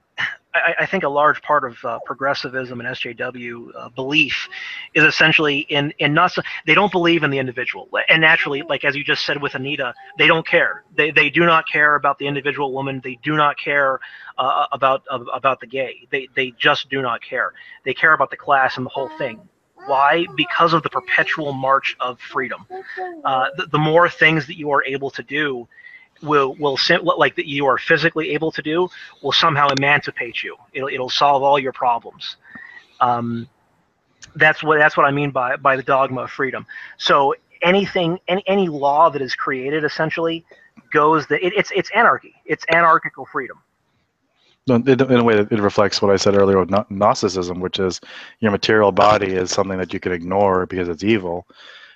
I think a large part of progressivism and SJW belief is essentially in not so, they don't believe in the individual, and naturally, like as you just said with Anita, they don't care. They do not care about the individual woman. They do not care about the gay. They just do not care. They care about the class and the whole thing. Why? Because of the perpetual march of freedom. The more things that you are able to do will like that you are physically able to do will somehow emancipate you. It'll solve all your problems. That's what I mean by the dogma of freedom. So any law that is created essentially goes that it's anarchy. It's anarchical freedom. In a way, it reflects what I said earlier with Gnosticism, which is your material body is something that you can ignore because it's evil.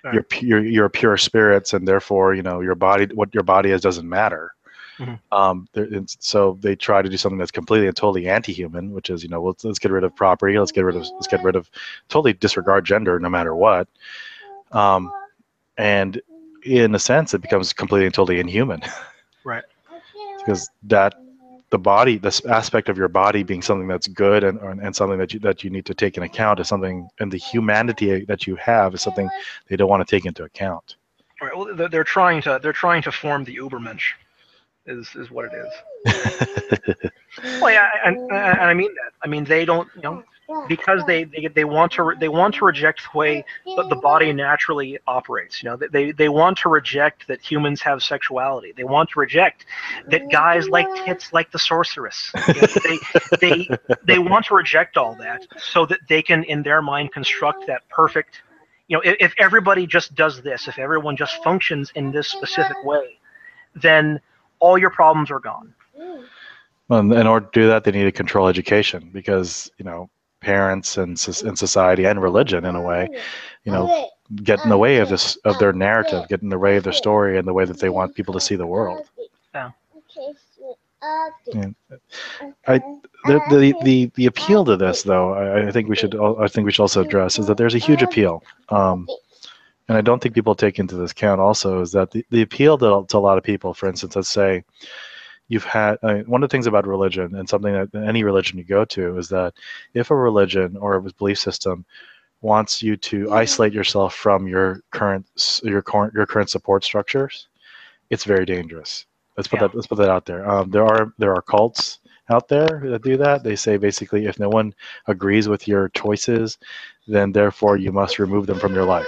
Right. You're pure spirits, and therefore, your body, what your body is, doesn't matter. Mm-hmm. So they try to do something that's completely and totally anti-human, which is, let's get rid of property, let's get rid of, totally disregard gender, no matter what. And in a sense, it becomes completely and totally inhuman. Right. Because the body, this aspect of your body being something that's good and something that you need to take into account is something, and the humanity that you have is something they don't want to take into account. Right. Well, they're trying to form the Ubermensch, is what it is. Well, yeah, and I mean that. I mean they don't, because they want to reject the way the body naturally operates. They want to reject that humans have sexuality. They want to reject that guys like tits like the sorceress. They want to reject all that so that they can, in their mind, construct that perfect. If everybody just does this, if everyone just functions in this specific way, then all your problems are gone. Well, in order to do that, they need to control education because, parents and society and religion, in a way, get in the way of their narrative, get in the way of their story and the way that they want people to see the world. Yeah. And the appeal to this, though, I think we should also address is that there's a huge appeal. And I don't think people take into this account also is that the appeal to a lot of people, for instance, let's say you've had one of the things about religion, and something that any religion you go to, is that if a religion or a belief system wants you to isolate yourself from your current support structures, it's very dangerous. Let's put that out there. There are cults out there that do that. They say basically if no one agrees with your choices, then therefore you must remove them from your life.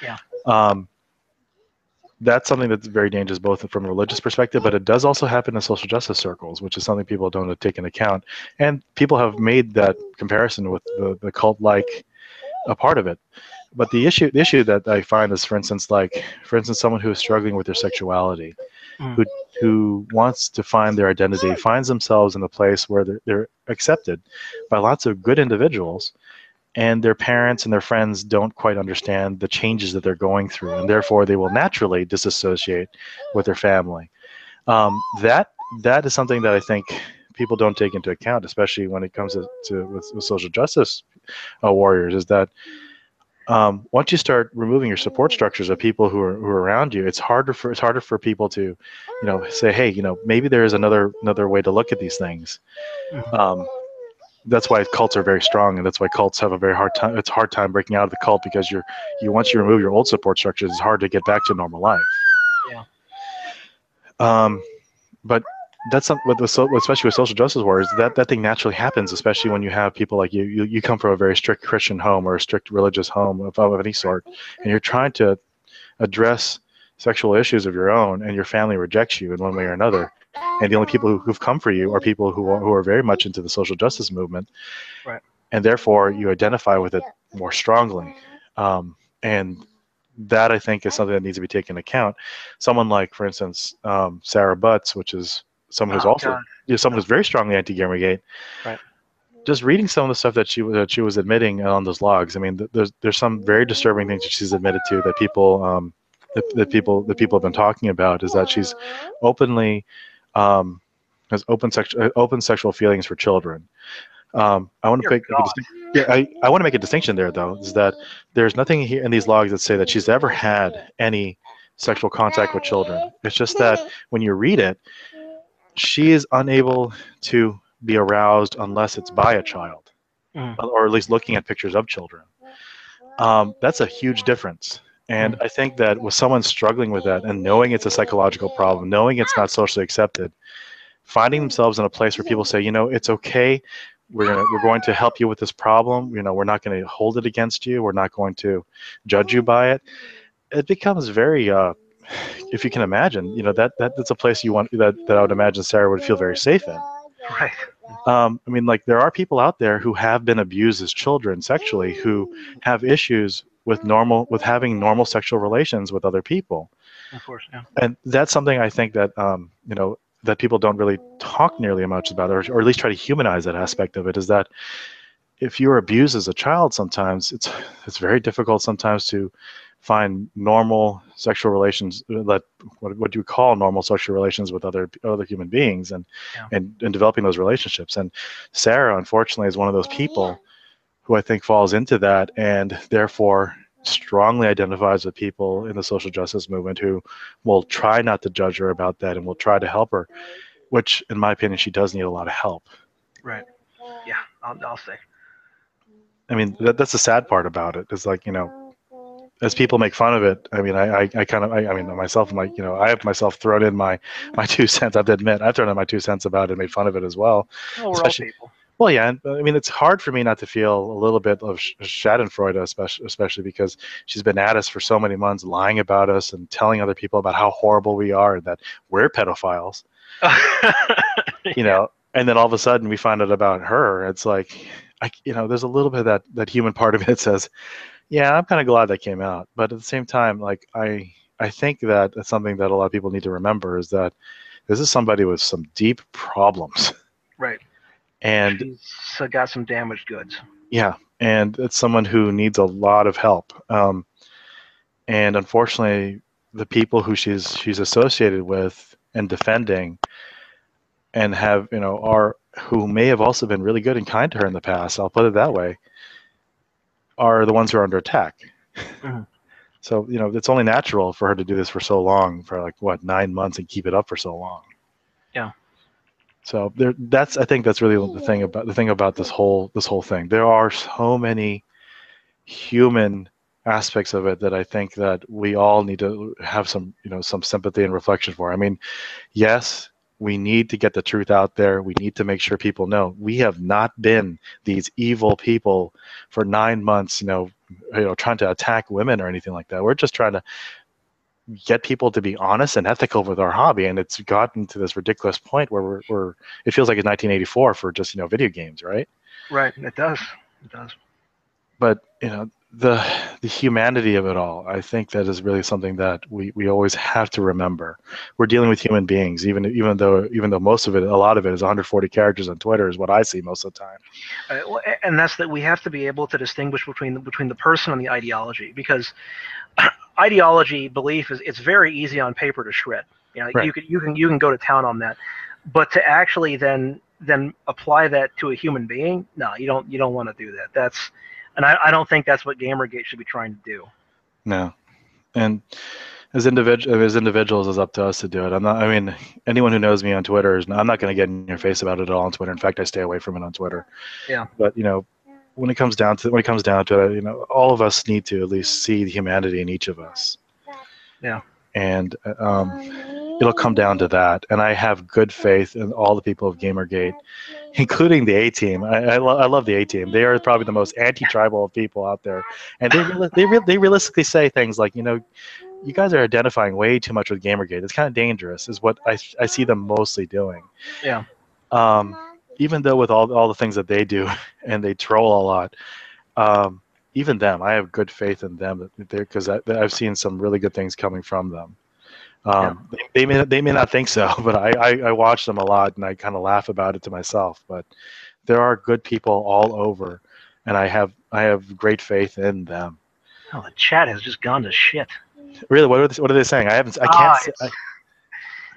Yeah. That's something that's very dangerous, both from a religious perspective, but it does also happen in social justice circles, which is something people don't take into account. And people have made that comparison with the cult-like a part of it. But the issue that I find is, for instance, someone who is struggling with their sexuality, who wants to find their identity, finds themselves in a place where they're accepted by lots of good individuals, and their parents and their friends don't quite understand the changes that they're going through, and therefore they will naturally disassociate with their family. That is something that I think people don't take into account, especially when it comes with social justice warriors, is that once you start removing your support structures of people who are around you, it's harder for people to, say, hey, maybe there is another way to look at these things. That's why cults are very strong, and that's why cults have a very hard time. It's a hard time breaking out of the cult because once you remove your old support structures, it's hard to get back to normal life. Yeah. But that's especially with social justice warriors, that thing naturally happens, especially when you have people like you. You come from a very strict Christian home or a strict religious home of any sort, and you're trying to address sexual issues of your own, and your family rejects you in one way or another. And the only people who've come for you are people who are very much into the social justice movement, right? And therefore you identify with it more strongly. And that, I think, is something that needs to be taken into account. Someone like, for instance, Sarah Butts, which is someone who's someone who's very strongly anti-Gamergate. Right. Just reading some of the stuff that she was admitting on those logs. I mean, there's some very disturbing things that she's admitted to that people that people have been talking about. Is that she's openly has open sexual feelings for children. I want to make a distinction there, though, is that there's nothing here in these logs that say that she's ever had any sexual contact with children. It's just that when you read it, she is unable to be aroused unless it's by a child, Mm, or at least looking at pictures of children. That's a huge difference. And mm, I think that with someone struggling with that and knowing it's a psychological problem, knowing it's not socially accepted, finding themselves in a place where people say, it's okay. We're going to help you with this problem. We're not going to hold it against you. We're not going to judge you by it. It becomes very, if you can imagine, that's a place you want that I would imagine Sarah would feel very safe in. right. I mean, like there are people out there who have been abused as children sexually, who have issues with having normal sexual relations with other people, Of course, yeah. and that's something I think that that people don't really talk nearly much about, or at least try to humanize that aspect of it. Is that if you're abused as a child, sometimes it's very difficult sometimes to find normal sexual relations, that what you call normal sexual relations with other human beings, and, Yeah. and developing those relationships. And Sarah, unfortunately, is one of those people who I think falls into that, and therefore strongly identifies with people in the social justice movement who will try not to judge her about that and will try to help her, which, in my opinion, she does need a lot of help. Right. Yeah, I'll say. I mean, that's the sad part about it. Is like, as people make fun of it, I mean, I kind of, I mean, myself, I'm like, I have myself thrown in my 2 cents. I have to admit, I've thrown in my 2 cents about it and made fun of it as well. Well, we're all Especially, people. well, yeah. And, I mean, it's hard for me not to feel a little bit of Schadenfreude, especially because she's been at us for so many months, lying about us and telling other people about how horrible we are and that we're pedophiles. Yeah. And then all of a sudden we find out about her. It's like, there's a little bit of that human part of it that says, yeah, I'm kind of glad that came out. But at the same time, like I think that it's something that a lot of people need to remember, is that this is somebody with some deep problems. Right. And She's got some damaged goods. yeah, and it's someone who needs a lot of help. And unfortunately, the people who she's associated with and defending, and have are who may have also been really good and kind to her in the past, I'll put it that way, are the ones who are under attack. Mm-hmm. So it's only natural for her to do this for so long, for like 9 months, and keep it up for so long. Yeah. So I think that's really the thing about this whole thing. There are so many human aspects of it that I think that we all need to have some sympathy and reflection for. I mean, yes, we need to get the truth out there. We need to make sure people know we have not been these evil people for 9 months, trying to attack women or anything like that. We're just trying to get people to be honest and ethical with our hobby, and it's gotten to this ridiculous point where it feels like it's 1984 for just video games, right? Right. It does. But the humanity of it all, I think that is really something that we always have to remember. We're dealing with human beings, even though most of it, a lot of it, is 140 characters on Twitter, is what I see most of the time. And that's that we have to be able to distinguish between the person and the ideology, because ideology, belief, it's very easy on paper to shred. Right. You can go to town on that, but to actually then apply that to a human being, no, you don't want to do that. And I don't think that's what Gamergate should be trying to do. No, and as individuals, it's up to us to do it. I mean, anyone who knows me on Twitter I'm not going to get in your face about it at all on Twitter. In fact, I stay away from it on Twitter. Yeah. But when it comes down to it, all of us need to at least see the humanity in each of us. Yeah. And it'll come down to that. And I have good faith in all the people of Gamergate, including the A-Team. I love the A-Team. They are probably the most anti-tribal of people out there. And they realistically say things like, you guys are identifying way too much with Gamergate. It's kind of dangerous, is what I see them mostly doing. Yeah. Even though with all the things that they do, and they troll a lot, even them, I have good faith in them, because I've seen some really good things coming from them. They may not think so, but I watch them a lot, and I kind of laugh about it to myself. But there are good people all over, and I have great faith in them. Oh, the chat has just gone to shit. Really, what are they saying? I can't.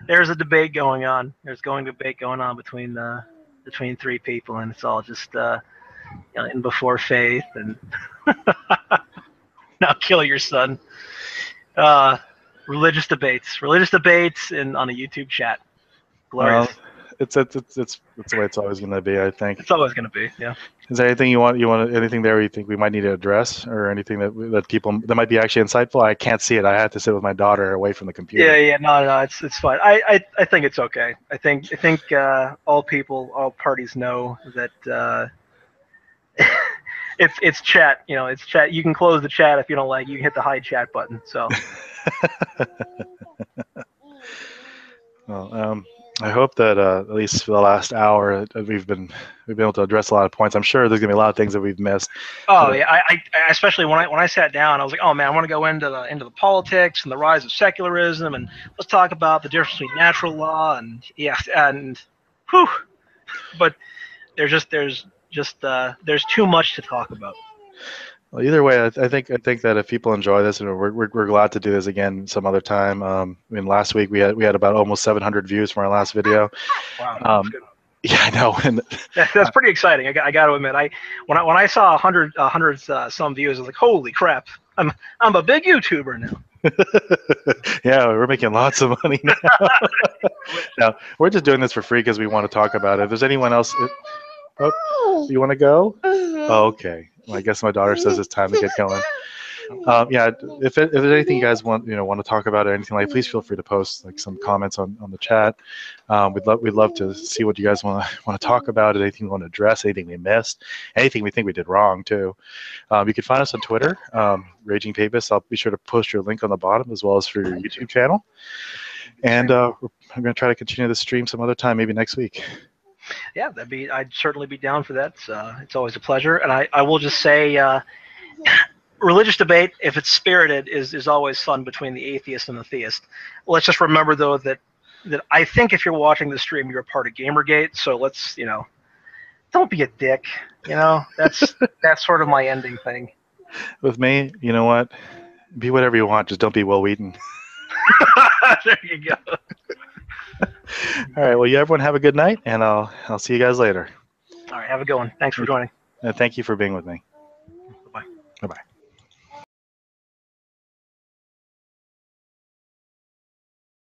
There's a debate going on. There's debate going on between three people, and it's all just in before faith and now kill your son. Religious debates on a YouTube chat. Glorious. It's the way it's always going to be, I think. It's always going to be, yeah. Is there anything you want anything there you think we might need to address, or anything that people that might be actually insightful? I can't see it. I have to sit with my daughter away from the computer. Yeah, no, it's fine. I think it's okay. I think all parties know that it's chat. It's chat. You can close the chat if you don't like. You can hit the hide chat button. So. Well, I hope that at least for the last hour we've been able to address a lot of points. I'm sure there's gonna be a lot of things that we've missed. Oh yeah, I especially when I sat down, I was like, oh man, I want to go into the politics and the rise of secularism, and let's talk about the difference between natural law and whew. But there's too much to talk about. Well, either way, I think that if people enjoy this, and we're glad to do this again some other time. Last week we had about almost 700 views from our last video. Wow, that's good. Yeah, I know. And that's pretty exciting. I got to admit, when I saw 100 some views, I was like, holy crap! I'm a big YouTuber now. Yeah, we're making lots of money now. No, we're just doing this for free because we want to talk about it. If there's anyone else, you want to go? Oh, okay. Well, I guess my daughter says it's time to get going. Yeah, if there's anything you guys want to talk about or anything like, please feel free to post like some comments on the chat. We'd love to see what you guys want to talk about. Anything you want to address, anything we missed, anything we think we did wrong too. You can find us on Twitter, Raging Papist. I'll be sure to post your link on the bottom as well as for your YouTube channel. And I'm going to try to continue this stream some other time, maybe next week. Yeah, I'd certainly be down for that. It's always a pleasure. And I will just say, religious debate, if it's spirited, is always fun between the atheist and the theist. Let's just remember, though, that I think if you're watching the stream, you're a part of Gamergate. So let's, don't be a dick. That's sort of my ending thing. With me, you know what? Be whatever you want. Just don't be Will Wheaton. There you go. All right. Well, you everyone have a good night, and I'll see you guys later. All right. Have a good one. Thanks for joining. Thank you for being with me.